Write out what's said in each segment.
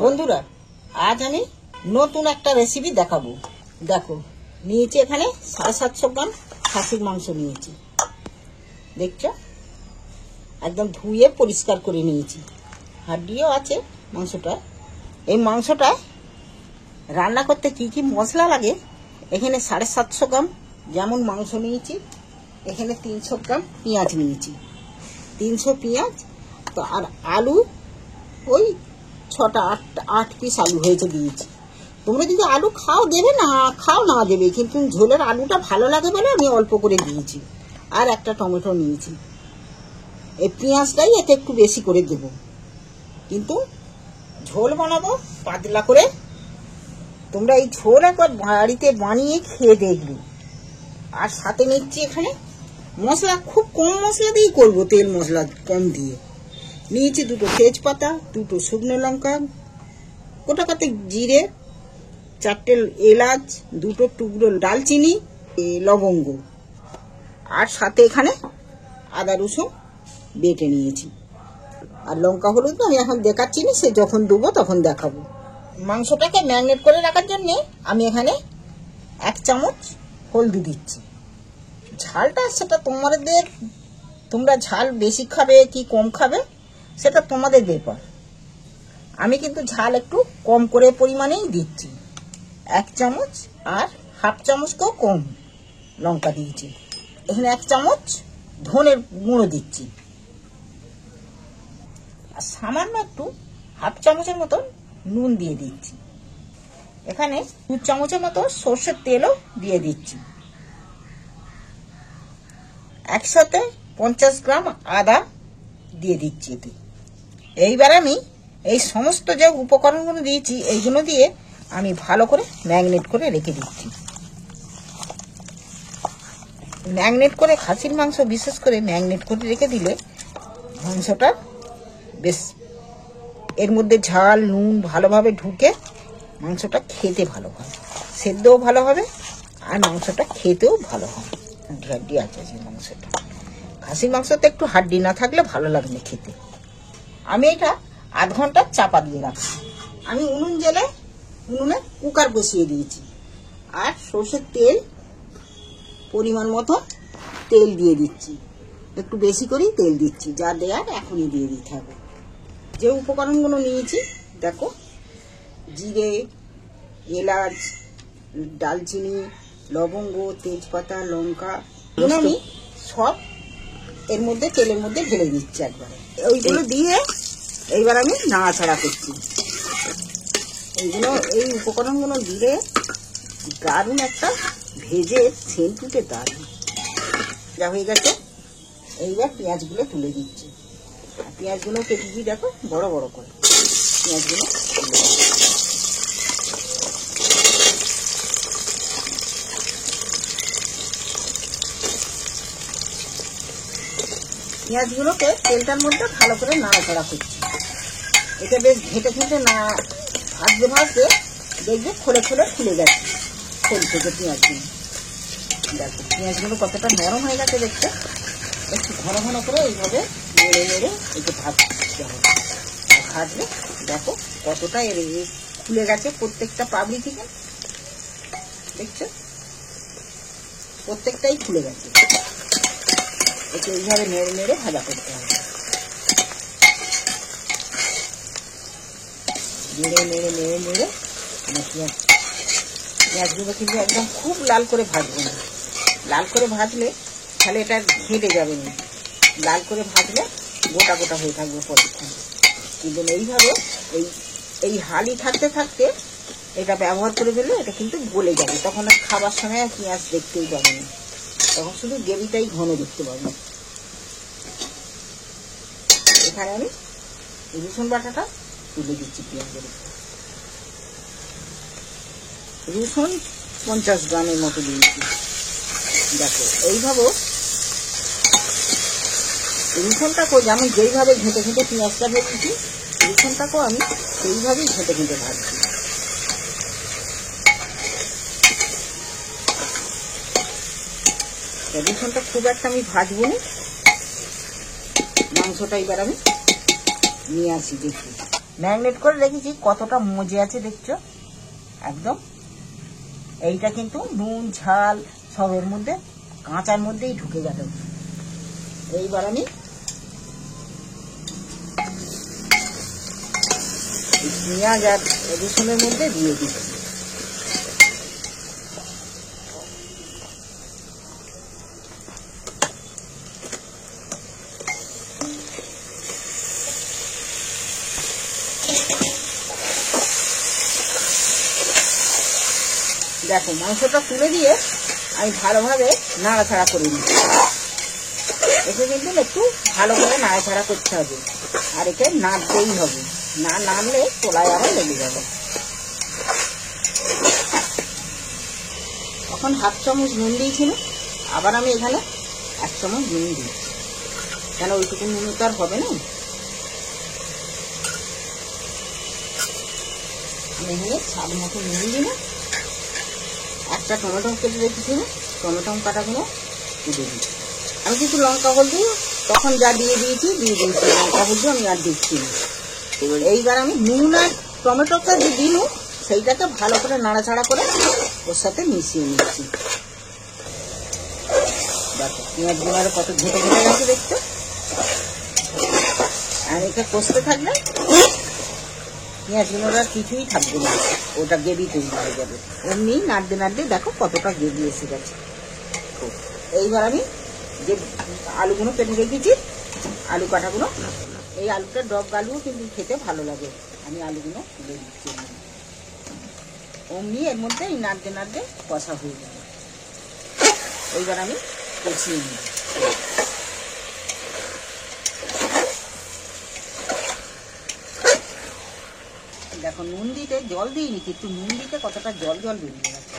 বন্ধুরা, আজ আমি নতুন একটা রেসিপি দেখাবো। দেখো, নিয়েছি এখানে 750 গ্রাম খাসির মাংস নিয়েছি। দেখছো, একদম ধুয়ে পরিষ্কার করে নিয়েছি, হাড্ডিও আছে মাংসটা। এই মাংসটা রান্না করতে কি কি মশলা লাগে, এখানে 750 গ্রাম যেমন মাংস নিয়েছি, এখানে 300 গ্রাম পেঁয়াজ নিয়েছি, 300 পেঁয়াজ। তো আর আলু ওই 6-8 পিস আলু হয়েছে দিয়েছি। তোমরা যদি আলু খাও দেবে, না খাও না দেবে, কিন্তু ঝোলের আলুটা ভালো লাগে বলে আমি অল্প করে দিয়েছি। আর একটা টমেটো নিয়েছি। এই পেঁয়াজটাই এতে একটু বেশি করে দেব, কিন্তু ঝোল বানাবো পাতলা করে। তোমরা এই ঝোল একবার বাড়িতে বানিয়ে খেয়ে দেখবে। আর সাথে নিচ্ছি এখানে মশলা, খুব কম মশলা দিয়েই করবো, তেল মশলা কম দিয়ে। নিয়েছি 2টো তেজপাতা, 2টো শুকনো লঙ্কা, গোটাকাতে জিরে, 4টে এলাচ, 2টো টুকরো ডালচিনি, লবঙ্গ, আর সাথে এখানে আদা রসুন বেটে নিয়েছি। আর লঙ্কা হলুদ আমি এখন দেখাচ্ছি না, সে যখন দেবো তখন দেখাবো। মাংসটাকে ম্যারিনেট করে রাখার জন্য আমি এখানে 1 চামচ হলদি দিচ্ছি। ঝালটা সেটা তোমাদের, তোমরা ঝাল বেশি খাবে কি কম খাবে সেটা তোমাদের ব্যাপার। আমি কিন্তু ঝাল একটু কম করে পরিমাণেই দিচ্ছি। 1 চামচ আর হাফ চামচকেও কম লঙ্কা দিয়েছি। এখানে 1 চামচ ধনের গুঁড়ো দিচ্ছি, আর সামান্য একটু হাফ চামচের মতো নুন দিয়ে দিচ্ছি। এখানে 2 চামচের মতো সর্ষের তেলও দিয়ে দিচ্ছি। একসাথে 50 গ্রাম আদা দিয়ে দিচ্ছি এতে। এইবার আমি এই সমস্ত যে উপকরণগুলো দিয়েছি, এইগুলো দিয়ে আমি ভালো করে ম্যারিনেট করে রেখে দিচ্ছি। ম্যারিনেট করে খাসির মাংস বিশেষ করে ম্যারিনেট করে রেখে দিলে মাংসটা বেশ, এর মধ্যে ঝাল নুন ভালোভাবে ঢুকে মাংসটা খেতে ভালো হয়, সেদ্ধও ভালো হবে, আর মাংসটা খেতেও ভালো হয়। হাড্ডি আছে যে মাংসটা, খাসির মাংসতে একটু হাড্ডি না থাকলে ভালো লাগবে খেতে। আমি এটা আধ ঘন্টা চাপা দিয়ে রাখছি। আমি উনুন জেলে উনুনে কুকার বসিয়ে দিয়েছি, আর সর্ষের তেল পরিমাণ মতো তেল দিয়ে দিচ্ছি। একটু বেশি করেই তেল দিচ্ছি, যা দেয়ার এখনই দিয়ে দিতে হবে। যে উপকরণগুলো নিয়েছি দেখো, জিরে, এলাচ, ডালচিনি, লবঙ্গ, তেজপাতা, লঙ্কা, আমি সব এর মধ্যে তেলের মধ্যে ঢেলে দিচ্ছি একবারে। ওইগুলো দিয়ে এইবার আমি নাড়াচাড়া করছি। এইগুলো, এই উপকরণগুলো দিলে দারুণ একটা ভেজে সেন্ট উঠে দারুণ। যা হয়ে গেছে, এইবার পেঁয়াজগুলো তুলে দিচ্ছি। আর পেঁয়াজগুলো কেটে দিয়ে দেখো বড় বড় করে পেঁয়াজগুলো তুলে দিচ্ছি। পেঁয়াজগুলোকে তেলটার মধ্যে ভালো করে নাড়াচাড়া করছি। এটা বেশ ঘেটে ঘেটে না ভাজতে ভাজতে দেখবে খোলে খোলে খুলে যাচ্ছে খোল থেকে পেঁয়াজগুলো। দেখো পেঁয়াজগুলো কতটা নরম হয়ে গেছে দেখতে। একটু ঘন ঘন করে এইভাবে নেড়ে নেড়ে একটু ভাজতে হবে। ভাজলে দেখো কতটা এর খুলে গেছে প্রত্যেকটা পাবলি থেকে। দেখছো, প্রত্যেকটাই খুলে গেছে। একে এইভাবে নেড়ে নেড়ে ভাজা করতে হবে। নেড়ে নেড়ে নেড়ে নেড়ে পেঁয়াজগুলো কিন্তু একদম খুব লাল করে ভাজবো না। লাল করে ভাজলে তাহলে এটা ঘেটে যাবে না। লাল করে ভাজলে গোটা গোটা হয়ে থাকবে পরেক্ষণ। কিন্তু এইভাবে এই হালি থাকতে থাকতে এটা ব্যবহার করে দিলে এটা কিন্তু গলে যাবে। তখন আর খাবার সময় আর পেঁয়াজ দেখতেই পাবে না, তখন শুধু গ্রেভিটাই ঘন দেখতে পাবে। এখানে আমি রসুন বাটাটা তুলে দিচ্ছি পেঁয়াজের উপর। রসুন 50 গ্রামের মতো দিয়েছি। দেখো এইভাবে রসুনটাকেও যেমন যেইভাবে ঘেঁটে ঘেঁটে পেঁয়াজটা ভেজেছি, রসুনটাকেও আমি সেইভাবেই ঘেঁটে ঘেঁটে ভাজছি। রসুনটা খুব একটা আমি ভাজবো না। মাংসটা এবার আমি নিয়ে আসি দেখি। ম্যারিনেট করে রেখেছি, কতটা মজে আছে দেখছো একদম। এইটা কিন্তু নুন ঝাল সবের মধ্যে কাঁচার মধ্যেই ঢুকে গেল। এইবার আমি পেঁয়াজ আর রসুনের মধ্যে দিয়ে দিচ্ছি। দেখো মাংসটা তুলে দিয়ে আমি ভালোভাবে নাড়াচাড়া করে নিই। একে কিন্তু একটু ভালো করে নাড়াচাড়া করতে হবে, আর একে নাড়তেই হবে, না নাড়লে তোলায় আবার লেগে যাবে। এখন 1/2 চামচ নুন দিয়েছিল, আবার আমি এখানে 1 চামচ নুন দিচ্ছি, কেন ওইটুকু নুন তো আর হবে না। আমি এখানে স্বাদ মতো নুন দিই। একটা টমেটো কেটে রেখেছিল, টমেটো কাটাগুলো তুলে দিচ্ছি। আমি কিছু লঙ্কা হলদি তখন যা দিয়ে দিয়েছি লঙ্কা হলদি আমি আর দিচ্ছি না। এইবার আমি নুন আর টমেটোটা যে দিল সেইটাকে ভালো করে নাড়াচাড়া করে ওর সাথে মিশিয়ে নিচ্ছি। দেখো পেঁয়াজ গুলো কত ঘেটে ঘেটে গেছে দেখছো। আর এটা কষতে থাকবে, পেঁয়াজ গুলোর আর কিছুই থাকবে না, ওটা গ্রেভি তৈরি হয়ে যাবে। এমনি নাড়তে নাড়তে দেখো কতটা গ্রেভি এসে গেছে। এইবার আমি যে আলুগুলো কেটে রেখেছি, আলু কাটাগুলো, এই আলুটা ডব আলুও কিন্তু খেতে ভালো লাগে। আমি আলুগুলো তুলে দিচ্ছি, অমনি এর মধ্যে এই নাড়তে নাড়তে কষা হয়ে যাবে। এইবার আমি কষিয়ে নিই। দেখো নুন দিতে জল দিইনি, কিন্তু নুন দিতে কতটা জল জল বেরিয়ে গেছে।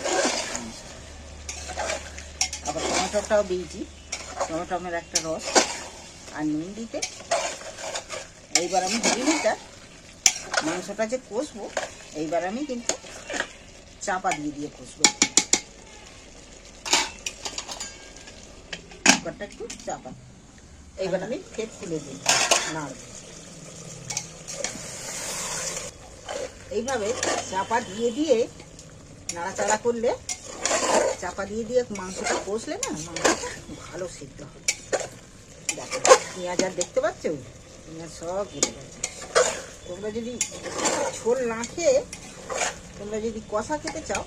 আবার টমেটোটাও দিয়েছি, টমেটোমের একটা রস আর নুন দিতে। এইবার আমি 2 মিনিট মাংসটা যে কষবো, এইবার আমি কিন্তু চাপা দিয়ে দিয়ে কষবো। কুকারটা একটু চাপা, এইবার আমি ফের খুলে দিই, নাড়ব। এইভাবে চাপা দিয়ে দিয়ে নাড়াচাড়া করলে, চাপা দিয়ে দিয়ে মাংসটা কষলে না, মাংসটা ভালো সিদ্ধ হবে। দেখো পেঁয়াজ আর দেখতে পাচ্ছ, পেঁয়াজ সব কেটে গেছে। তোমরা যদি ঝোল না খেয়ে তোমরা যদি কষা খেতে চাও,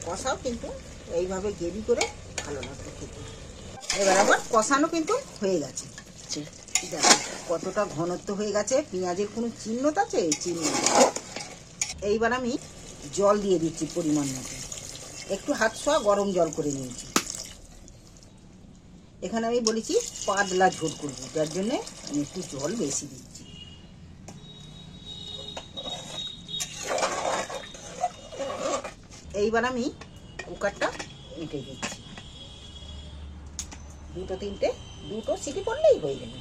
কষাও কিন্তু এইভাবে গ্রেভি করে ভালো লাগবে খেতে। এবার আবার কষানো কিন্তু হয়ে গেছে। দেখো কতটা ঘনত্ব হয়ে গেছে, পেঁয়াজের কোনো চিহ্ন আছে? চিহ্ন। এইবার আমি জল দিয়ে দিচ্ছি পরিমাণ মতো, একটু হাত ছোঁয়া গরম জল করে নিয়েছি। এখানে আমি বলেছি পাতলা ঝোল করবো, যার জন্য আমি একটু জল বেশি দিচ্ছি। এইবার আমি কুকারটা এঁটে দিচ্ছি, 2-3 সিটি পড়লেই হয়ে যাবে।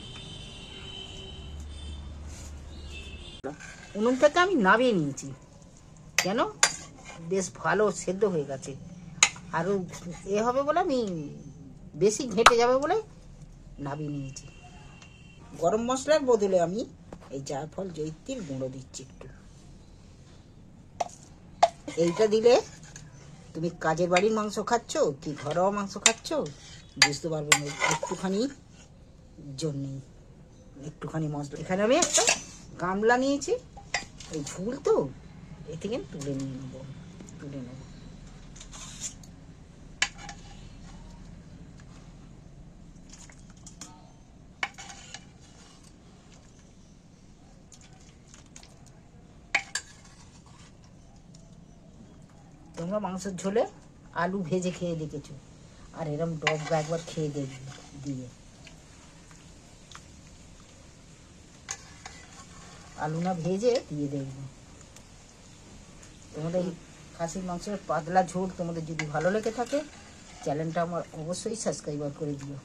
উনুন থেকে আমি নামিয়ে নিয়েছি, কেন বেশ ভালো সেদ্ধ হয়ে গেছে। আরও এ হবে বলে আমি বেশি ঘেঁটে যাবে বলে নামিয়ে নিয়েছি। গরম মশলার বদলে আমি এই জায়ফল জয়িত্রীর গুঁড়ো দিচ্ছি একটু। এইটা দিলে তুমি কাজের বাড়ির মাংস খাচ্ছ কি ঘরোয়া মাংস খাচ্ছ বুঝতে পারবে না। একটুখানি জন্যই একটুখানি মশলা। এখানে আমি একটা গামলা নিয়েছি, এই ঝুল তো এ থেকে তুলে নেব। তোমরা মাংসের ঝোলে আলু ভেজে খেয়ে দেখেছো, আর এরম ডবগা একবার খেয়ে দেখবে দিয়ে। আলু না ভেজে দিয়ে দেখবে। তোমাদের এই খাসির মাংসের পাতলা ঝোল তোমাদের যদি ভালো লেগে থাকে, চ্যানেলটা আমার অবশ্যই সাবস্ক্রাইব করে দিও।